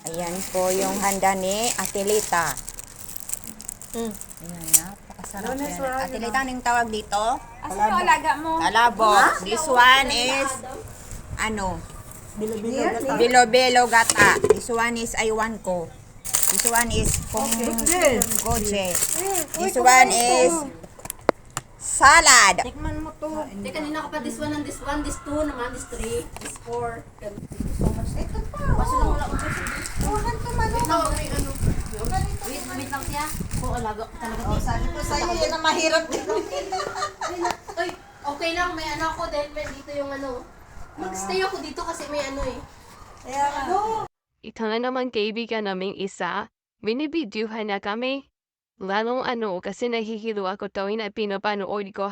Ayan po yung handa ni Atelita. Ayan, napakasarap yan. Atelita, anong tawag dito? Asa yung alaga mo? Talabok. This one is, bilo-bilo gata. This one is aywan ko. This one is goje. This one is salad. Tikman mo to. Teka, kanina ka pa this one, this two naman, this three, this four. Ito pa. Kaso lang wala akong kasi. Tuhan ka man. Wait lang, may ano. Wait lang siya. Oo, alaga ko talaga. Sabi ko sa'yo, yan ang mahirap din. Uy, okay lang, may ano ako dahil may dito yung ano. Mag-stay ako dito kasi may ano eh. Kaya nga. Ito na naman kaibigan naming isa, binibidyohan na kami. Lalong kasi nahihilo ako tuwing na pinapanood ko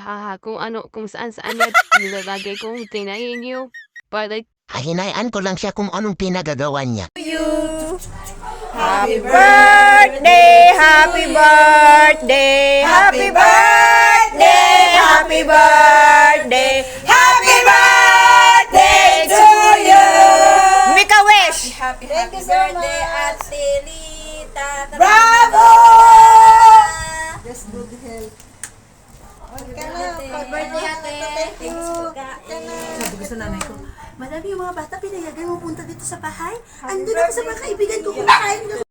kung saan niya nilalagay kong tinayin niyo. But Hinayaan ko lang siya kung anong pinagagawa niya. Happy birthday, happy birthday, happy birthday, happy birthday, happy birthday to you. Make a wish. Thank you so much. Atelita. Bravo! Just good health. Okay ka na. Happy birthday, ate. Thank you. Sabi ko sa nanay ko, Madam, yung mga bata, pinayagan mo punta dito sa bahay. Andun ako sa mga kaibigan ko kumakain.